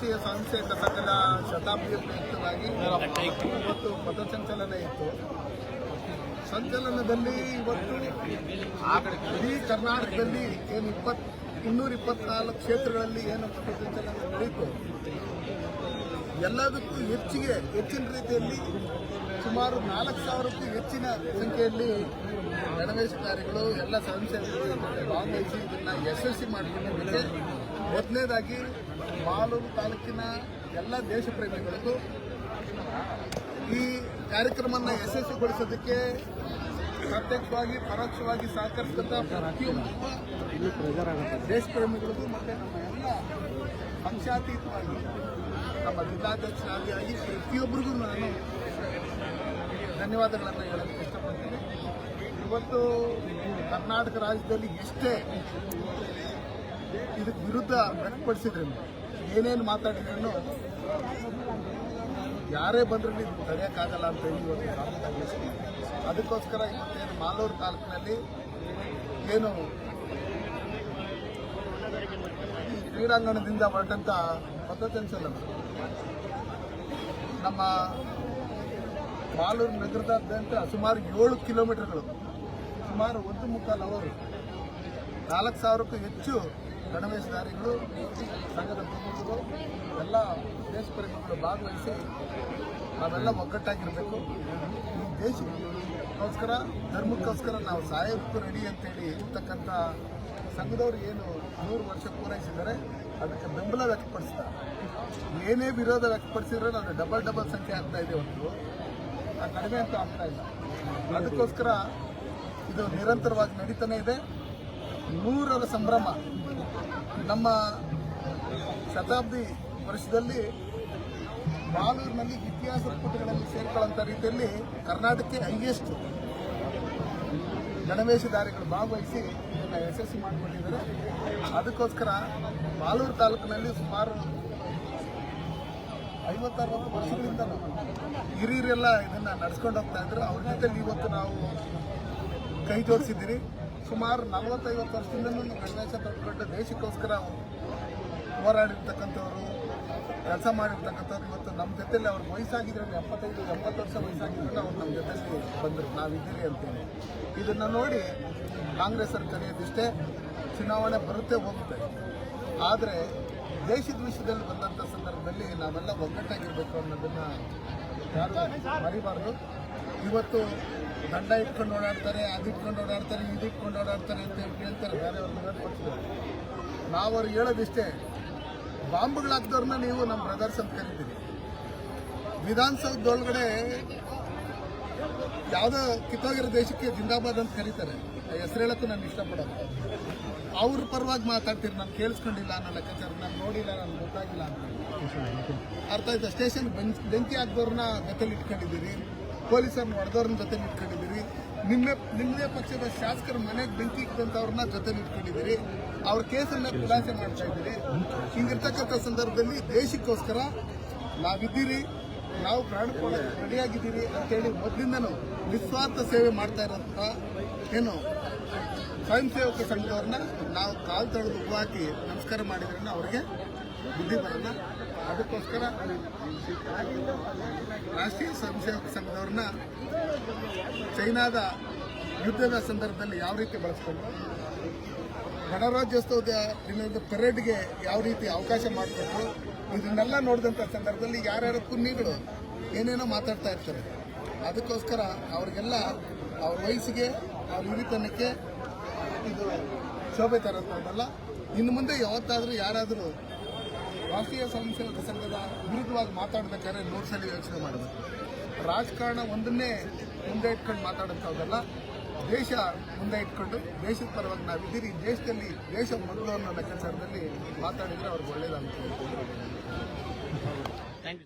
ರಾಷ್ಟ್ರೀಯ ಸ್ವಯಂ ಸೇವಕ ಸಂಘದ ಶತಾಬ್ದಿ ಪ್ರಯುಕ್ತವಾಗಿ ಇವತ್ತು ಪಥಸಂಚಲನ ಇತ್ತು. ಸಂಚಲನದಲ್ಲಿ ಇವತ್ತು ಇಡೀ ಕರ್ನಾಟಕದಲ್ಲಿ ಏನು 224 ಕ್ಷೇತ್ರಗಳಲ್ಲಿ ಏನು ಪಥಸಂಚಲನ ನಡೀತು, ಎಲ್ಲದಕ್ಕೂ ಹೆಚ್ಚಿನ ರೀತಿಯಲ್ಲಿ ಸುಮಾರು 4,000ಕ್ಕೂ ಹೆಚ್ಚಿನ ಸಂಖ್ಯೆಯಲ್ಲಿ ಗಣವೇಶಕಾರಿಗಳು ಎಲ್ಲ ಸ್ವಯಂ ಸೇವಕರು ಭಾಗವಹಿಸಿ ಇದನ್ನು ಯಶಸ್ವಿ ಮಾಡಿಕೊಂಡಿದ್ದಕ್ಕೆ ಮೊದಲನೇದಾಗಿ ಮಾಲೂರು ತಾಲೂಕಿನ ಎಲ್ಲ ದೇಶ ಪ್ರೇಮಿಗಳಿಗೂ ಈ ಕಾರ್ಯಕ್ರಮವನ್ನು ಯಶಸ್ವಿಗೊಳಿಸೋದಕ್ಕೆ ಪ್ರತ್ಯಕ್ಷವಾಗಿ ಪರೋಕ್ಷವಾಗಿ ಸಹಕರಿಸಿದ ಪ್ರತಿಯೊಬ್ಬ ದೇಶ ಪ್ರೇಮಿಗಳಿಗೂ ಮತ್ತು ನಮ್ಮ ಎಲ್ಲ ಪಕ್ಷಾತೀತವಾಗಿ ನಮ್ಮ ಜಿಲ್ಲಾಧ್ಯಕ್ಷರಾಗಿ ಪ್ರತಿಯೊಬ್ಬರಿಗೂ ನಾನು ಧನ್ಯವಾದಗಳನ್ನು ಹೇಳಕ್ಕೆ ಇಷ್ಟಪಡ್ತೀನಿ. ಇವತ್ತು ಕರ್ನಾಟಕ ರಾಜ್ಯದಲ್ಲಿ ಎಷ್ಟೇ ಇದಕ್ಕೆ ವಿರುದ್ಧ ವ್ಯಕ್ತಪಡಿಸಿದ್ರು, ಏನೇನು ಮಾತಾಡಿದ್ರು ಯಾರೇ ಬಂದ್ರೂ ಇದು ತಡೆಯೋಕ್ಕಾಗಲ್ಲ ಅಂತ ಹೇಳಿ ಇವತ್ತು ಸಾಬೀತಾಗಿದೆ. ಅದಕ್ಕೋಸ್ಕರ ಇವತ್ತೇನು ಮಾಲೂರು ತಾಲೂಕಿನಲ್ಲಿ ಏನು ಈ ಕ್ರೀಡಾಂಗಣದಿಂದ ಹೊರಟಂಥ ಪಥಸಂಚಲನ ನಮ್ಮ ಮಾಲೂರು ನಗರದಾದ್ಯಂತ ಸುಮಾರು 7 ಕಿಲೋಮೀಟರ್ಗಳು, ಸುಮಾರು 1.25 ಅವರು, 4,000ಕ್ಕೂ ಹೆಚ್ಚು ಗಣವೇಶಧಾರಿಗಳು, ಸಂಘದ ಪ್ರಮುಖರು, ಎಲ್ಲ ದೇಶ ಪ್ರೇಮಿಗಳು ಭಾಗವಹಿಸಿ ನಾವೆಲ್ಲ ಒಗ್ಗಟ್ಟಾಗಿರಬೇಕು. ಈ ದೇಶಕ್ಕೋಸ್ಕರ, ಧರ್ಮಕ್ಕೋಸ್ಕರ ನಾವು ಸಾಯೋಕ್ಕೂ ರೆಡಿ ಅಂತೇಳಿ ಇರ್ತಕ್ಕಂಥ ಸಂಘದವರು ಏನು 100 ವರ್ಷ ಪೂರೈಸಿದ್ದಾರೆ, ಅದಕ್ಕೆ ಬೆಂಬಲ ವ್ಯಕ್ತಪಡಿಸ್ತಾರೆ. ಏನೇ ವಿರೋಧ ವ್ಯಕ್ತಪಡಿಸಿದ್ರೆ ಅದು ಡಬಲ್ ಸಂಖ್ಯೆ ಆಗ್ತಾ ಇದೆ ಹೊರತು ಕಡಿಮೆ ಅಂತ ಆಗ್ತಾ ಇಲ್ಲ. ಅದಕ್ಕೋಸ್ಕರ ಇದು ನಿರಂತರವಾಗಿ ನಡೀತಾನೆ ಇದೆ. 100ರ ಸಂಭ್ರಮ ನಮ್ಮ ಶತಾಬ್ದಿ ವರ್ಷದಲ್ಲಿ ಮಾಲೂರಿನಲ್ಲಿ ಇತಿಹಾಸ ಪುಟಗಳಲ್ಲಿ ಸೇರ್ಕೊಳ್ಳುವಂಥ ರೀತಿಯಲ್ಲಿ ಕರ್ನಾಟಕಕ್ಕೆ ಹೈಯೆಸ್ಟ್ ಗಣವೇಶಧಾರಿಗಳು ಭಾಗವಹಿಸಿ ಇದನ್ನು ಯಶಸ್ವಿ ಮಾಡಿಕೊಂಡಿದ್ದಾರೆ. ಅದಕ್ಕೋಸ್ಕರ ಮಾಲೂರು ತಾಲೂಕಿನಲ್ಲಿ ಸುಮಾರು 50-60 ವರ್ಷಗಳಿಂದ ಹಿರಿಯರೆಲ್ಲ ಇದನ್ನು ನಡೆಸ್ಕೊಂಡು ಹೋಗ್ತಾ ಇದ್ರು. ಅವ್ರ ಜೊತೆಲಿ ಇವತ್ತು ನಾವು ಕೈ ಜೋಡಿಸಿದ್ದೀರಿ. ಸುಮಾರು 40-50 ವರ್ಷದಿಂದಲೂ ಗಣವೇಶ ತೊಟ್ಕೊಂಡು ದೇಶಕ್ಕೋಸ್ಕರ ಹೋರಾಡಿರ್ತಕ್ಕಂಥವ್ರು, ಕೆಲಸ ಮಾಡಿರ್ತಕ್ಕಂಥವ್ರು ಇವತ್ತು ನಮ್ಮ ಜೊತೆಲಿ ಅವ್ರಿಗೆ ವಯಸ್ಸಾಗಿದ್ರೆ 75-80 ವರ್ಷ ವಯಸ್ಸಾಗಿದ್ರೆ ಅವ್ರು ನಮ್ಮ ಜೊತೆಲಿ ಬಂದರು, ನಾವಿದ್ದೀರಿ ಅಂತೇಳಿ. ಇದನ್ನು ನೋಡಿ ಕಾಂಗ್ರೆಸ್ ಅವ್ರು ಕರೆಯೋದಿಷ್ಟೇ, ಚುನಾವಣೆ ಬರುತ್ತೆ ಹೋಗುತ್ತೆ. ಆದರೆ ದೇಶದ ವಿಷಯದಲ್ಲಿ ಬಂದಂಥ ಸಂದರ್ಭದಲ್ಲಿ ನಾವೆಲ್ಲ ಒಗ್ಗಟ್ಟಾಗಿರಬೇಕು ಅನ್ನೋದನ್ನು ಯಾರು ಮರಿಬಾರ್ದು. ಇವತ್ತು ದಂಡ ಇಟ್ಕೊಂಡು ಓಡಾಡ್ತಾರೆ, ಅದಿಟ್ಕೊಂಡು ಓಡಾಡ್ತಾರೆ, ಇದಿಟ್ಕೊಂಡು ಓಡಾಡ್ತಾರೆ ಅಂತ ಹೇಳ್ತಾರೆ ಬೇರೆಯವ್ರನ್ನ ಕೊಡ್ತಿದ್ದಾರೆ. ನಾವು ಅವ್ರಿಗೆ ಹೇಳೋದಿಷ್ಟೇ, ಬಾಂಬ್ಗಳಾಗ್ದವ್ರನ್ನ ನೀವು ನಮ್ಮ ಬ್ರದರ್ಸ್ ಅಂತ ಕರಿತೀರಿ. ವಿಧಾನಸೌಧದೊಳಗಡೆ ಯಾವುದೋ ಕಿತ್ತೋಗಿರೋ ದೇಶಕ್ಕೆ ಜಿಂದಾಬಾದ್ ಅಂತ ಕರೀತಾರೆ, ಹೆಸರು ಹೇಳೋಕ್ಕೂ ನಾನು ಇಷ್ಟಪಡೋದು. ಅವ್ರ ಪರವಾಗಿ ಮಾತಾಡ್ತೀರಿ, ನಾನು ಕೇಳಿಸ್ಕೊಂಡಿಲ್ಲ ಅನ್ನೋ ಲೆಕ್ಕಾಚಾರ, ನಾನು ನೋಡಿಲ್ಲ, ನನಗೆ ಗೊತ್ತಾಗಿಲ್ಲ ಅಂತ ಅರ್ಥ ಆಯ್ತಾ. ಸ್ಟೇಷನ್ ಬೆಂಕಿ ಹಾಕಿದವ್ರನ್ನ ಜೊತೆಲಿ ಇಟ್ಕೊಂಡಿದ್ದೀರಿ, ಪೊಲೀಸರನ್ನ ಹೊಡೆದವ್ರನ್ನ ಜೊತೆಲಿ ಇಟ್ಕೊಂಡಿದ್ದೀರಿ, ನಿಮ್ಮದೇ ಪಕ್ಷದ ಶಾಸಕರ ಮನೆಗೆ ಬೆಂಕಿ ಇಟ್ಟಂಥವ್ರನ್ನ ಜೊತೆಲಿ ಇಟ್ಕೊಂಡಿದ್ದೀರಿ, ಅವ್ರ ಕೇಸನ್ನ ಖುಲಾಸೆ ಮಾಡ್ತಾ ಇದ್ದೀರಿ. ಹಿಂಗಿರ್ತಕ್ಕಂಥ ಸಂದರ್ಭದಲ್ಲಿ ದೇಶಕ್ಕೋಸ್ಕರ ನಾವಿದ್ದೀರಿ, ನಾವು ಪ್ರಾಣಕೊಳ್ಳೋಕೆ ರೆಡಿಯಾಗಿದ್ದೀರಿ ಅಂತೇಳಿ ಮೊದಲಿಂದನೂ ನಿಸ್ವಾರ್ಥ ಸೇವೆ ಮಾಡ್ತಾ ಇರೋಂಥ ಏನು ಸ್ವಯಂ ಸೇವಕ ಸಂಘದವ್ರನ್ನ ನಾವು ಕಾಲು ತೊಳೆದು ಹೂವು ಹಾಕಿ ನಮಸ್ಕಾರ ಮಾಡಿದ್ರನ್ನ ಅವ್ರಿಗೆ ಬುದ್ಧಿ ಬರೋಣ. ಅದಕ್ಕೋಸ್ಕರ ರಾಷ್ಟ್ರೀಯ ಸ್ವಯಂ ಸೇವಕ ಸಂಘದವ್ರನ್ನ ಚೈನಾದ ಯುದ್ಧದ ಸಂದರ್ಭದಲ್ಲಿ ಯಾವ ರೀತಿ ಬಳಸ್ಕೊಂಡು, ಗಣರಾಜ್ಯೋತ್ಸವದ ದಿನದ ಪರೇಡ್ಗೆ ಯಾವ ರೀತಿ ಅವಕಾಶ ಮಾಡಿಕೊಟ್ರು, ಇದನ್ನೆಲ್ಲ ನೋಡಿದಂಥ ಸಂದರ್ಭದಲ್ಲಿ ಯಾರ್ಯಾರ ಪುಣ್ಯಗಳು ಏನೇನೋ ಮಾತಾಡ್ತಾ ಇರ್ತಾರೆ. ಅದಕ್ಕೋಸ್ಕರ ಅವ್ರಿಗೆಲ್ಲ ಅವ್ರ ವಯಸ್ಸಿಗೆ, ಅವ್ರ ಹಿರಿತನಕ್ಕೆ ಇದು ಶೋಭೆ ತರೋದಲ್ಲ. ಇನ್ನು ಮುಂದೆ ಯಾವತ್ತಾದರೂ ಯಾರಾದರೂ ರಾಷ್ಟ್ರೀಯ ಸ್ವಯಂ ಸೇವಕ ಸಂಘದ ವಿರುದ್ಧವಾಗಿ ಮಾತಾಡಬೇಕಾದ್ರೆ 100 ಸಲ ಯೋಚನೆ ಮಾಡಬೇಕು. ರಾಜಕಾರಣ ಒಂದನ್ನೇ ಮುಂದೆ ಇಟ್ಕೊಂಡು ಮಾತಾಡೋಂಥದ್ದಲ್ಲ, ದೇಶ ಮುಂದೆ ಇಟ್ಕೊಂಡು ದೇಶದ ಪರವಾಗಿ ನಾವಿದ್ದೀರಿ, ದೇಶದಲ್ಲಿ ದೇಶ ಮೊದಲು ಅನ್ನೋ ಲೆಕ್ಕಾಚಾರದಲ್ಲಿ ಮಾತಾಡಿದರೆ ಅವ್ರಿಗೆ ಒಳ್ಳೇದಾಗುತ್ತೆ.